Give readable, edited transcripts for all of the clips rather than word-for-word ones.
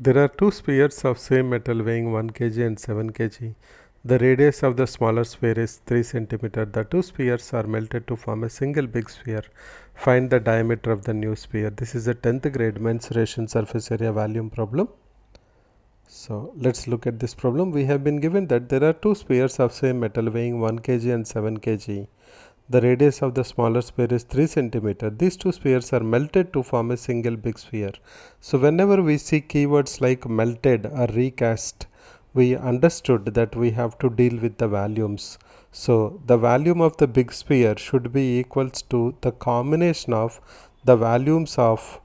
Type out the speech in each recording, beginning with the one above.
There are two spheres of same metal weighing 1 kg and 7 kg. The radius of the smaller sphere is 3 cm. The two spheres are melted to form a single big sphere. Find the diameter of the new sphere. This is a 10th grade mensuration surface area volume problem. So let's look at this problem. We have been given that there are two spheres of same metal weighing 1 kg and 7 kg. The radius of the smaller sphere is 3 cm. These two spheres are melted to form a single big sphere. So whenever we see keywords like melted or recast, we understood that we have to deal with the volumes. So the volume of the big sphere should be equals to the combination of the volumes of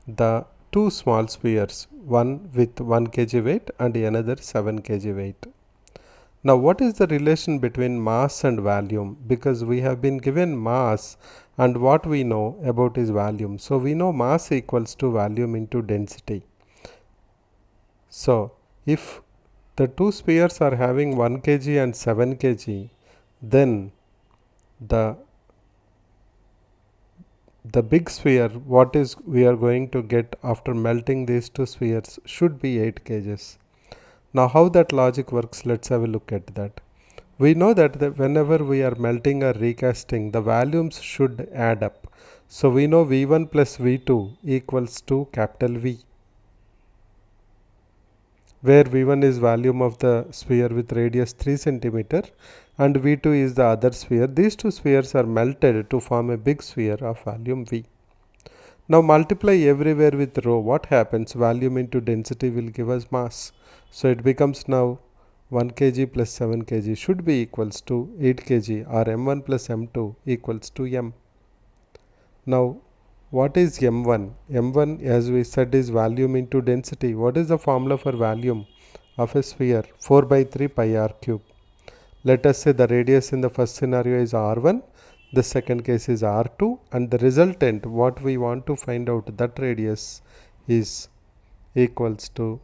the two small spheres, one with 1 kg weight and another 7 kg weight. Now what is the relation between mass and volume? Because we have been given mass and what we know about is volume. So we know mass equals to volume into density. So if the two spheres are having 1 kg and 7 kg, then the big sphere, what is we are going to get after melting these two spheres should be 8 kgs. Now how that logic works, let's have a look at that. We know that whenever we are melting or recasting, the volumes should add up. So we know V1 plus V2 equals to capital V, where V1 is volume of the sphere with radius 3 cm and V2 is the other sphere. These two spheres are melted to form a big sphere of volume V. Now multiply everywhere with rho. What happens? Volume into density will give us mass. So it becomes now 1 kg plus 7 kg should be equals to 8 kg, or m1 plus m2 equals to m. Now what is m1? m1, as we said, is volume into density. What is the formula for volume of a sphere? 4 by 3 pi r cube. Let us say the radius in the first scenario is r1, the second case is r2, and the resultant, what we want to find out, that radius is equals to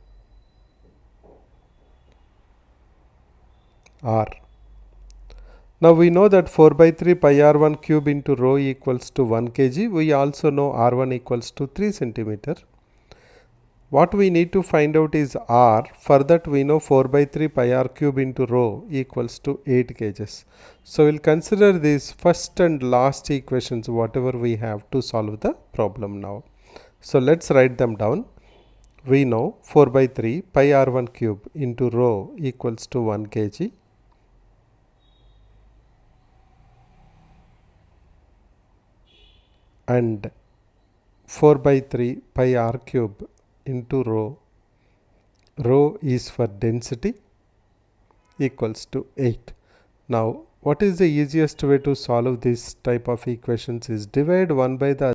r. Now we know that 4 by 3 pi r1 cube into rho equals to 1 kg. We also know r1 equals to 3 centimeter. What we need to find out is r. For that we know 4 by 3 pi r cube into rho equals to 8 kgs. So we'll consider these first and last equations whatever we have to solve the problem now. So let's write them down. We know 4 by 3 pi r1 cube into rho equals to 1 kg. And 4 by 3 pi r cube into rho, rho is for density, equals to 8. Now what is the easiest way to solve this type of equations is divide one by the other.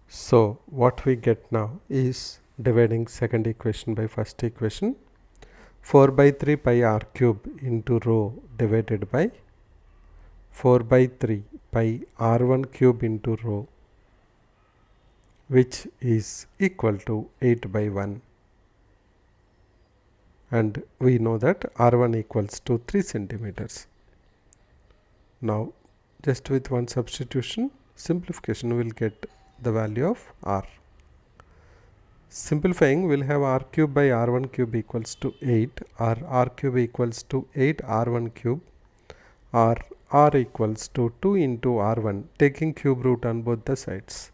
So what we get now is dividing second equation by first equation. 4 by 3 pi r cube into rho divided by 4 by 3 pi r1 cube into rho, which is equal to 8 by 1, and we know that r1 equals to 3 centimeters. Now just with one substitution, simplification, will get the value of r. Simplifying, we'll have r cube by r1 cube equals to 8, or r cube equals to 8 r1 cube, or r equals to 2 into r1, taking cube root on both the sides.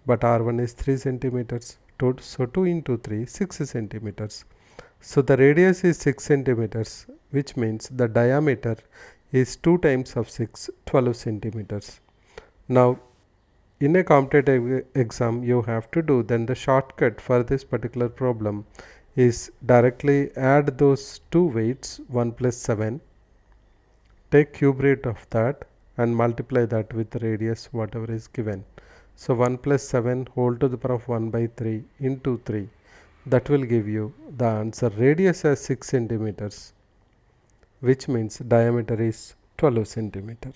But r1 is 3 centimeters, so 2 into 3, 6 centimeters. So the radius is 6 centimeters, which means the diameter is 2 times of 6, 12 centimeters. Now in a competitive exam you have to do, then the shortcut for this particular problem is directly add those two weights, 1 plus 7, take cube root of that and multiply that with the radius whatever is given. So 1 plus 7 whole to the power of 1 by 3 into 3, that will give you the answer. Radius as 6 centimeters, which means diameter is 12 centimeter.